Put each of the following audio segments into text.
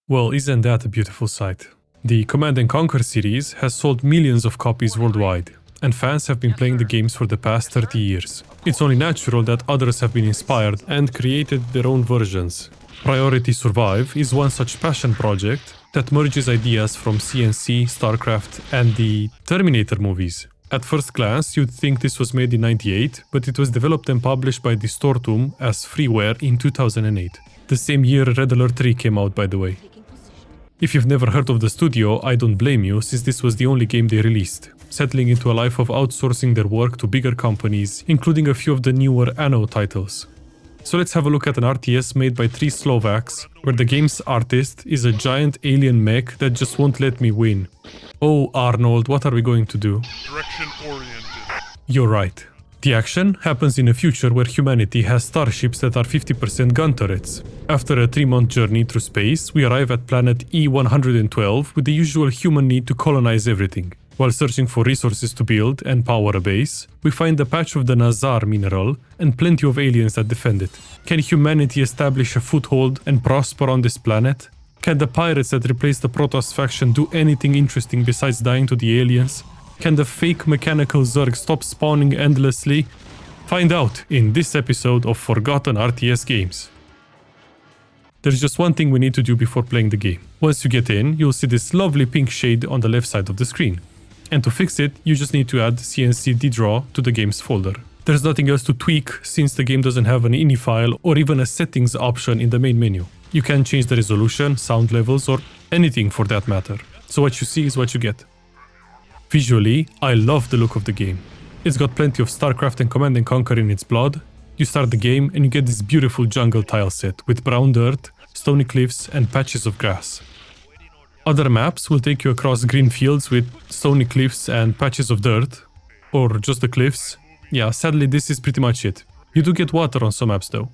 Well, isn't that a beautiful sight? The Command & Conquer series has sold millions of copies worldwide, and fans have been playing the games for the past 30 years. It's only natural that others have been inspired and created their own versions. Priority Survive is one such passion project that merges ideas from CNC, StarCraft, and the Terminator movies. At first glance, you'd think this was made in '98, but it was developed and published by Distortum as freeware in 2008. The same year Red Alert 3 came out, by the way. If you've never heard of the studio, I don't blame you, since this was the only game they released, settling into a life of outsourcing their work to bigger companies, including a few of the newer Anno titles. So let's have a look at an RTS made by 3 Slovaks, where the game's artist is a giant alien mech that just won't let me win. Oh, Arnold, what are we going to do? Direction-oriented. You're right. The action happens in a future where humanity has starships that are 50% gun turrets. After a 3-month journey through space, we arrive at planet E112 with the usual human need to colonize everything. While searching for resources to build and power a base, we find a patch of the Nazar mineral and plenty of aliens that defend it. Can humanity establish a foothold and prosper on this planet? Can the pirates that replace the Protoss faction do anything interesting besides dying to the aliens? Can the fake mechanical Zerg stop spawning endlessly? Find out in this episode of Forgotten RTS Games. There's just one thing we need to do before playing the game. Once you get in, you'll see this lovely pink shade on the left side of the screen. And to fix it, you just need to add CNC ddraw to the game's folder. There's nothing else to tweak since the game doesn't have an ini file or even a settings option in the main menu. You can't change the resolution, sound levels, or anything for that matter. So what you see is what you get. Visually, I love the look of the game. It's got plenty of StarCraft and Command & Conquer in its blood. You start the game and you get this beautiful jungle tile set with brown dirt, stony cliffs and patches of grass. Other maps will take you across green fields with stony cliffs and patches of dirt, or just the cliffs. Yeah, sadly this is pretty much it. You do get water on some maps though.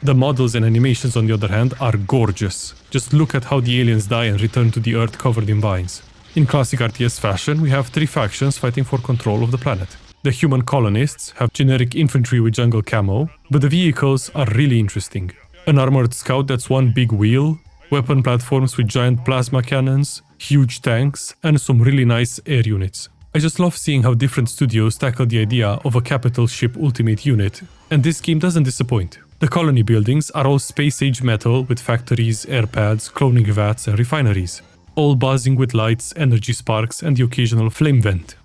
The models and animations on the other hand are gorgeous. Just look at how the aliens die and return to the earth covered in vines. In classic RTS fashion, we have 3 factions fighting for control of the planet. The human colonists have generic infantry with jungle camo, but the vehicles are really interesting. An armored scout that's one big wheel, weapon platforms with giant plasma cannons, huge tanks, and some really nice air units. I just love seeing how different studios tackle the idea of a capital ship ultimate unit, and this game doesn't disappoint. The colony buildings are all space-age metal with factories, air pads, cloning vats, and refineries, all buzzing with lights, energy sparks, and the occasional flame vent.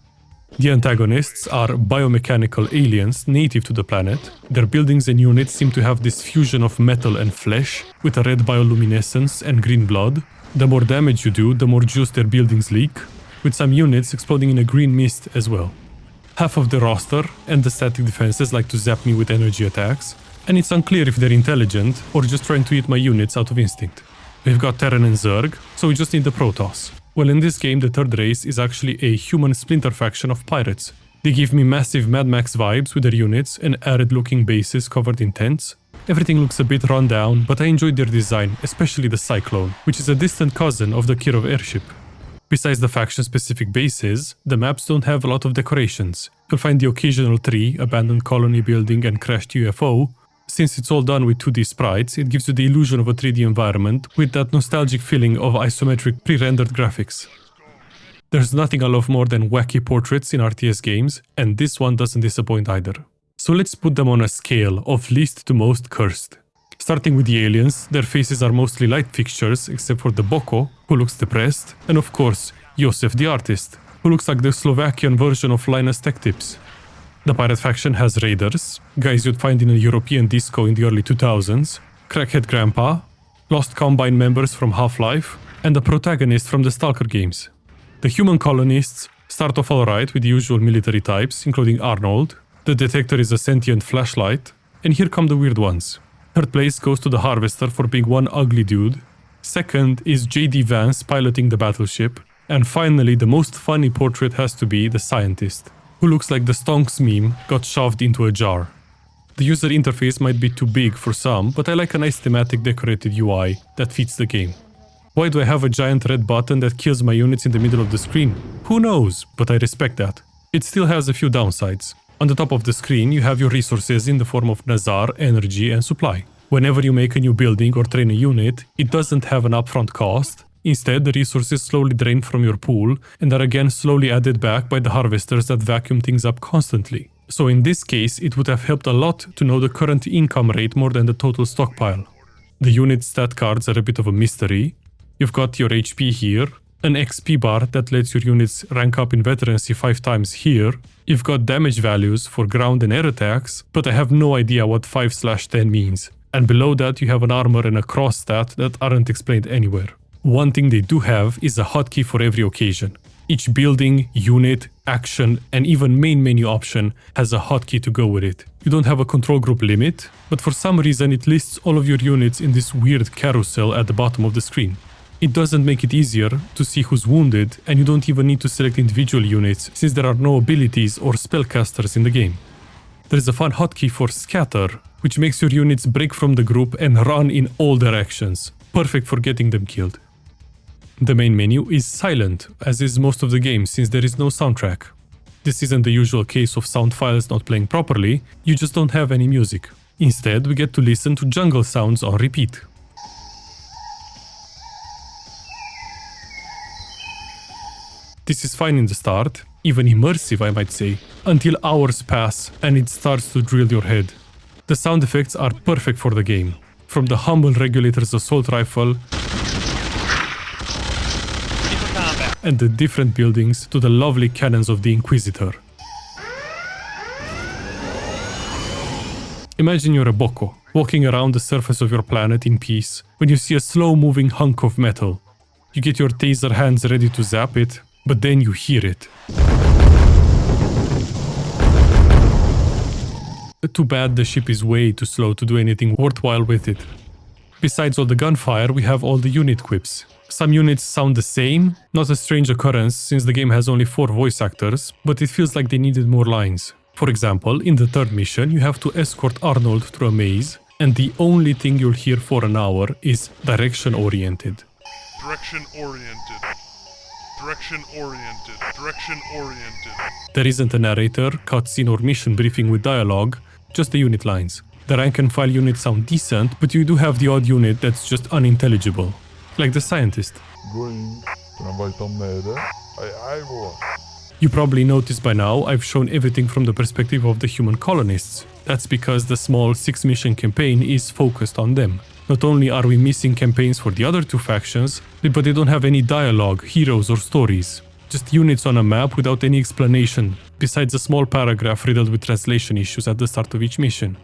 The antagonists are biomechanical aliens native to the planet. Their buildings and units seem to have this fusion of metal and flesh, with a red bioluminescence and green blood. The more damage you do, the more juice their buildings leak, with some units exploding in a green mist as well. Half of the roster and the static defenses like to zap me with energy attacks, and it's unclear if they're intelligent or just trying to eat my units out of instinct. We've got Terran and Zerg, so we just need the Protoss. Well, in this game, the third race is actually a human splinter faction of pirates. They give me massive Mad Max vibes with their units and arid-looking bases covered in tents. Everything looks a bit run down, but I enjoyed their design, especially the Cyclone, which is a distant cousin of the Kirov airship. Besides the faction-specific bases, the maps don't have a lot of decorations. You'll find the occasional tree, abandoned colony building, and crashed UFO. Since it's all done with 2D sprites, it gives you the illusion of a 3D environment with that nostalgic feeling of isometric pre-rendered graphics. There's nothing I love more than wacky portraits in RTS games, and this one doesn't disappoint either. So let's put them on a scale of least to most cursed. Starting with the aliens, their faces are mostly light fixtures except for the Boko, who looks depressed, and of course, Josef the artist, who looks like the Slovakian version of Linus Tech Tips. The pirate faction has raiders, guys you'd find in a European disco in the early 2000s, Crackhead Grandpa, Lost Combine members from Half-Life, and the protagonist from the Stalker games. The human colonists start off alright with the usual military types, including Arnold. The detector is a sentient flashlight, and here come the weird ones. Third place goes to the Harvester for being one ugly dude. Second is JD Vance piloting the battleship, and finally the most funny portrait has to be the scientist, who looks like the Stonks meme got shoved into a jar. The user interface might be too big for some, but I like a nice thematic decorated UI that fits the game. Why do I have a giant red button that kills my units in the middle of the screen? Who knows, but I respect that. It still has a few downsides. On the top of the screen you have your resources in the form of Nazar, energy and supply. Whenever you make a new building or train a unit, it doesn't have an upfront cost. Instead, the resources slowly drain from your pool and are again slowly added back by the harvesters that vacuum things up constantly. So in this case, it would have helped a lot to know the current income rate more than the total stockpile. The unit stat cards are a bit of a mystery. You've got your HP here, an XP bar that lets your units rank up in veterancy 5 times here. You've got damage values for ground and air attacks, but I have no idea what 5/10 means. And below that you have an armor and a cross stat that aren't explained anywhere. One thing they do have is a hotkey for every occasion. Each building, unit, action, and even main menu option has a hotkey to go with it. You don't have a control group limit, but for some reason it lists all of your units in this weird carousel at the bottom of the screen. It doesn't make it easier to see who's wounded, and you don't even need to select individual units since there are no abilities or spellcasters in the game. There is a fun hotkey for scatter, which makes your units break from the group and run in all directions. Perfect for getting them killed. The main menu is silent, as is most of the game since there is no soundtrack. This isn't the usual case of sound files not playing properly, you just don't have any music. Instead, we get to listen to jungle sounds on repeat. This is fine in the start, even immersive I might say, until hours pass and it starts to drill your head. The sound effects are perfect for the game, from the humble regulator's assault rifle and the different buildings to the lovely cannons of the Inquisitor. Imagine you're a Boko, walking around the surface of your planet in peace, when you see a slow-moving hunk of metal. You get your taser hands ready to zap it, but then you hear it. Too bad the ship is way too slow to do anything worthwhile with it. Besides all the gunfire, we have all the unit quips. Some units sound the same, not a strange occurrence since the game has only 4 voice actors, but it feels like they needed more lines. For example, in the third mission, you have to escort Arnold through a maze, and the only thing you'll hear for an hour is direction-oriented. Direction-oriented. Direction-oriented. Direction-oriented. There isn't a narrator, cutscene or mission briefing with dialogue, just the unit lines. The rank and file units sound decent, but you do have the odd unit that's just unintelligible. Like the scientist. You probably noticed by now I've shown everything from the perspective of the human colonists. That's because the small 6-mission campaign is focused on them. Not only are we missing campaigns for the other 2 factions, but they don't have any dialogue, heroes or stories. Just units on a map without any explanation, besides a small paragraph riddled with translation issues at the start of each mission.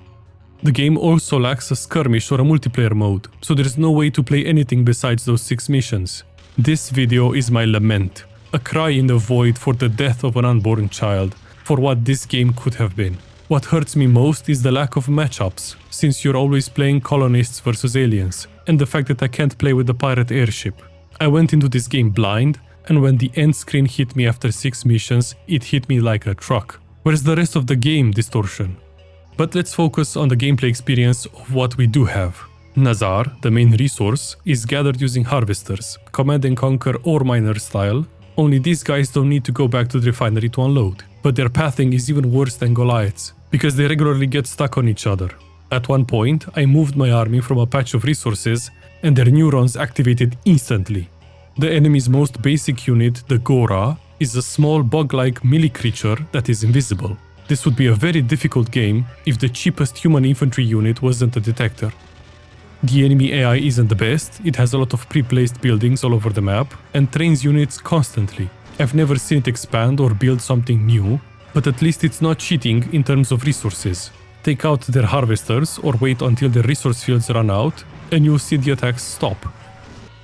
The game also lacks a skirmish or a multiplayer mode, so there's no way to play anything besides those 6 missions. This video is my lament, a cry in the void for the death of an unborn child, for what this game could have been. What hurts me most is the lack of matchups, since you're always playing colonists versus aliens, and the fact that I can't play with the pirate airship. I went into this game blind, and when the end screen hit me after 6 missions, it hit me like a truck. Where's the rest of the game, Distortion? But let's focus on the gameplay experience of what we do have. Nazar, the main resource, is gathered using harvesters, command and conquer or miner style, only these guys don't need to go back to the refinery to unload. But their pathing is even worse than Goliath's, because they regularly get stuck on each other. At one point, I moved my army from a patch of resources, and their neurons activated instantly. The enemy's most basic unit, the Gora, is a small bug-like melee creature that is invisible. This would be a very difficult game if the cheapest human infantry unit wasn't a detector. The enemy AI isn't the best, it has a lot of pre-placed buildings all over the map, and trains units constantly. I've never seen it expand or build something new, but at least it's not cheating in terms of resources. Take out their harvesters or wait until their resource fields run out, and you'll see the attacks stop.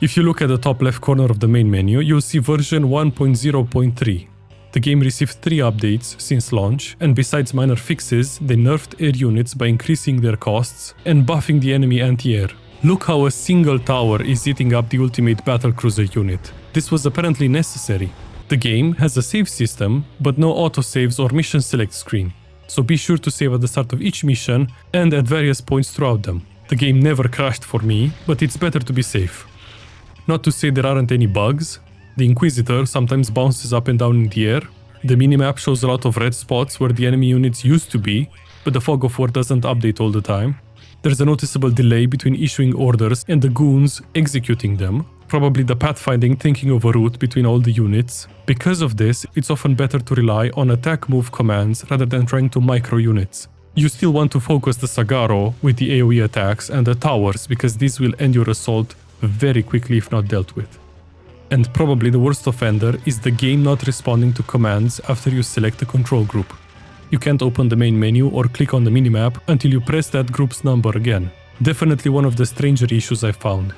If you look at the top left corner of the main menu, you'll see version 1.0.3. The game received 3 updates since launch, and besides minor fixes, they nerfed air units by increasing their costs and buffing the enemy anti-air. Look how a single tower is eating up the ultimate battlecruiser unit. This was apparently necessary. The game has a save system, but no autosaves or mission select screen, so be sure to save at the start of each mission and at various points throughout them. The game never crashed for me, but it's better to be safe. Not to say there aren't any bugs. The Inquisitor sometimes bounces up and down in the air. The minimap shows a lot of red spots where the enemy units used to be, but the fog of war doesn't update all the time. There's a noticeable delay between issuing orders and the goons executing them, probably the pathfinding thinking of a route between all the units. Because of this, it's often better to rely on attack-move commands rather than trying to micro-units. You still want to focus the Sagaro with the AoE attacks and the towers because these will end your assault very quickly if not dealt with. And probably the worst offender is the game not responding to commands after you select a control group. You can't open the main menu or click on the minimap until you press that group's number again. Definitely one of the stranger issues I found.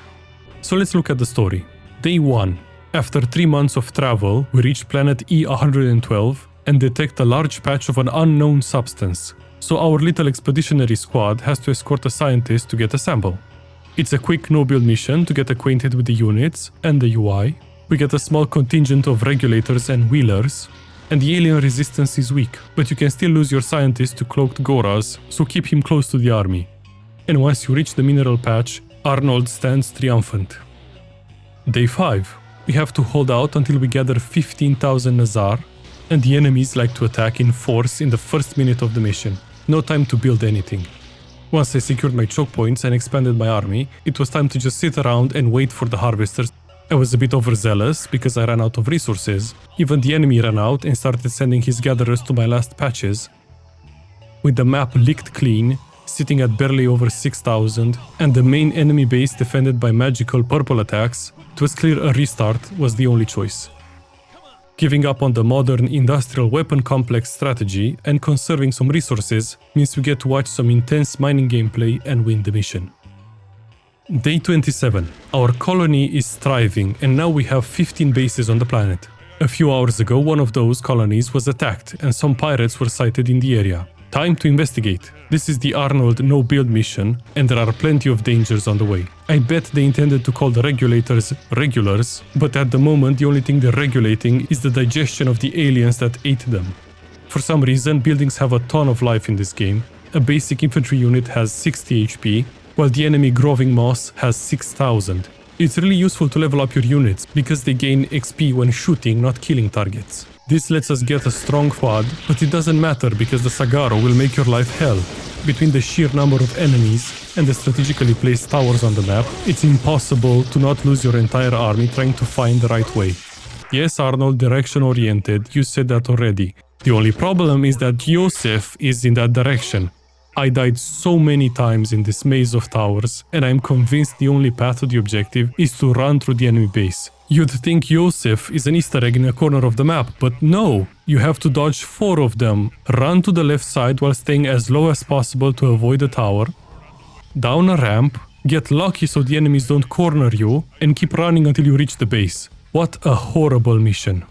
So let's look at the story. Day 1. After 3 months of travel, we reach planet E112 and detect a large patch of an unknown substance. So our little expeditionary squad has to escort a scientist to get a sample. It's a quick no-build mission to get acquainted with the units and the UI. We get a small contingent of regulators and wheelers, and the alien resistance is weak, but you can still lose your scientist to cloaked Goras, so keep him close to the army. And once you reach the mineral patch, Arnold stands triumphant. Day 5. We have to hold out until we gather 15,000 Nazar, and the enemies like to attack in force in the first minute of the mission. No time to build anything. Once I secured my choke points and expanded my army, it was time to just sit around and wait for the harvesters. I was a bit overzealous because I ran out of resources. Even the enemy ran out and started sending his gatherers to my last patches. With the map licked clean, sitting at barely over 6,000, and the main enemy base defended by magical purple attacks, it was clear a restart was the only choice. Giving up on the modern industrial weapon complex strategy and conserving some resources means we get to watch some intense mining gameplay and win the mission. Day 27. Our colony is thriving and now we have 15 bases on the planet. A few hours ago, one of those colonies was attacked and some pirates were sighted in the area. Time to investigate. This is the Arnold no-build mission and there are plenty of dangers on the way. I bet they intended to call the regulators regulars, but at the moment the only thing they're regulating is the digestion of the aliens that ate them. For some reason, buildings have a ton of life in this game. A basic infantry unit has 60 HP, while the enemy Groving Moss has 6,000. It's really useful to level up your units because they gain XP when shooting, not killing targets. This lets us get a strong quad, but it doesn't matter because the Sagaro will make your life hell. Between the sheer number of enemies and the strategically placed towers on the map, it's impossible to not lose your entire army trying to find the right way. Yes, Arnold, direction-oriented, you said that already. The only problem is that Joseph is in that direction. I died so many times in this maze of towers, and I'm convinced the only path to the objective is to run through the enemy base. You'd think Joseph is an Easter egg in a corner of the map, but no! You have to dodge 4 of them, run to the left side while staying as low as possible to avoid the tower, down a ramp, get lucky so the enemies don't corner you, and keep running until you reach the base. What a horrible mission.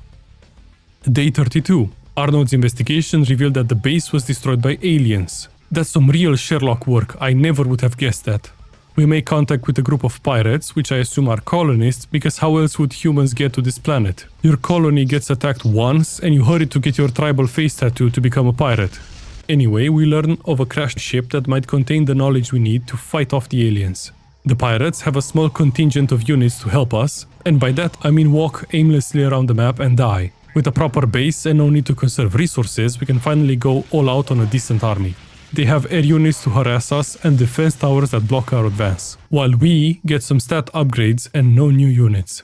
Day 32. Arnold's investigation revealed that the base was destroyed by aliens. That's some real Sherlock work, I never would have guessed that. We make contact with a group of pirates, which I assume are colonists, because how else would humans get to this planet? Your colony gets attacked once, and you hurry to get your tribal face tattoo to become a pirate. Anyway, we learn of a crashed ship that might contain the knowledge we need to fight off the aliens. The pirates have a small contingent of units to help us, and by that I mean walk aimlessly around the map and die. With a proper base and no need to conserve resources, we can finally go all out on a decent army. They have air units to harass us and defense towers that block our advance, while we get some stat upgrades and no new units.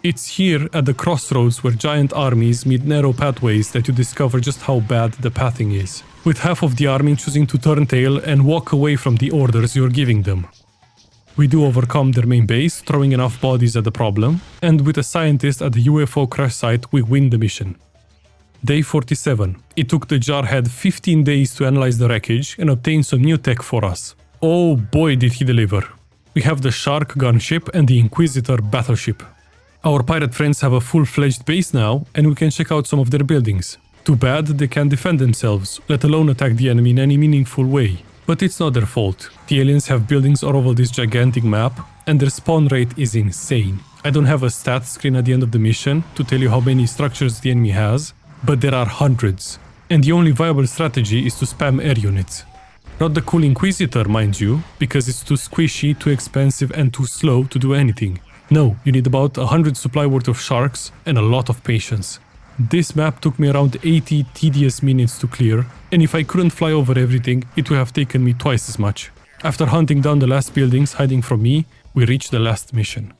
It's here at the crossroads where giant armies meet narrow pathways that you discover just how bad the pathing is, with half of the army choosing to turn tail and walk away from the orders you're giving them. We do overcome their main base, throwing enough bodies at the problem, and with a scientist at the UFO crash site, we win the mission. Day 47. It took the Jarhead 15 days to analyze the wreckage and obtain some new tech for us. Oh boy did he deliver. We have the Shark gunship and the Inquisitor battleship. Our pirate friends have a full-fledged base now and we can check out some of their buildings. Too bad they can't defend themselves, let alone attack the enemy in any meaningful way. But it's not their fault. The aliens have buildings all over this gigantic map and their spawn rate is insane. I don't have a stat screen at the end of the mission to tell you how many structures the enemy has, but there are hundreds, and the only viable strategy is to spam air units. Not the cool Inquisitor, mind you, because it's too squishy, too expensive and too slow to do anything. No, you need about 100 supply worth of sharks and a lot of patience. This map took me around 80 tedious minutes to clear, and if I couldn't fly over everything, it would have taken me twice as much. After hunting down the last buildings hiding from me, we reach the last mission.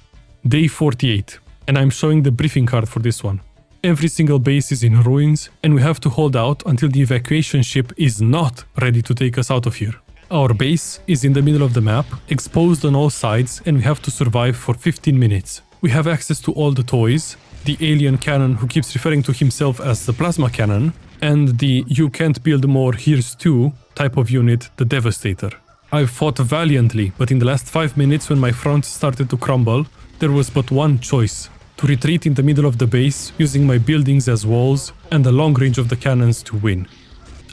Day 48, and I'm showing the briefing card for this one. Every single base is in ruins, and we have to hold out until the evacuation ship is not ready to take us out of here. Our base is in the middle of the map, exposed on all sides, and we have to survive for 15 minutes. We have access to all the toys, the alien cannon who keeps referring to himself as the plasma cannon, and the you can't build more here's two type of unit, the Devastator. I've fought valiantly, but in the last 5 minutes when my front started to crumble, there was but one choice: to retreat in the middle of the base, using my buildings as walls and the long range of the cannons to win.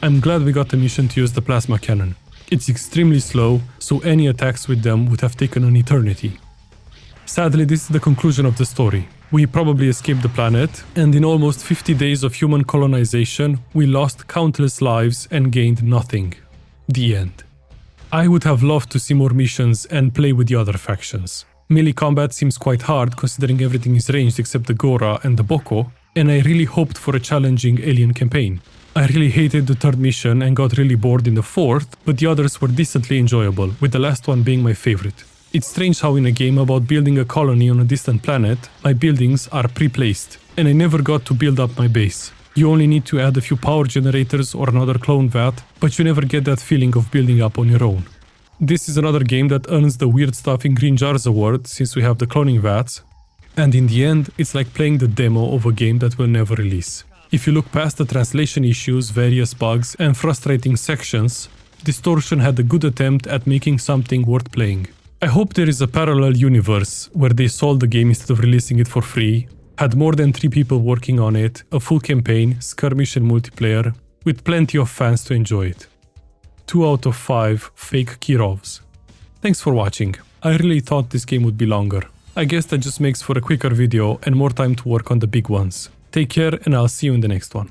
I'm glad we got the mission to use the plasma cannon. It's extremely slow, so any attacks with them would have taken an eternity. Sadly, this is the conclusion of the story. We probably escaped the planet, and in almost 50 days of human colonization, we lost countless lives and gained nothing. The end. I would have loved to see more missions and play with the other factions. Melee combat seems quite hard considering everything is ranged except the Gora and the Boko, and I really hoped for a challenging alien campaign. I really hated the third mission and got really bored in the fourth, but the others were decently enjoyable, with the last one being my favorite. It's strange how in a game about building a colony on a distant planet, my buildings are pre-placed, and I never got to build up my base. You only need to add a few power generators or another clone vat, but you never get that feeling of building up on your own. This is another game that earns the Weird Stuff in Green Jars award since we have the cloning vats, and in the end, it's like playing the demo of a game that will never release. If you look past the translation issues, various bugs, and frustrating sections, Distortum had a good attempt at making something worth playing. I hope there is a parallel universe where they sold the game instead of releasing it for free, had more than 3 people working on it, a full campaign, skirmish and multiplayer, with plenty of fans to enjoy it. 2 out of 5 fake Kirovs. Thanks for watching. I really thought this game would be longer. I guess that just makes for a quicker video and more time to work on the big ones. Take care and I'll see you in the next one.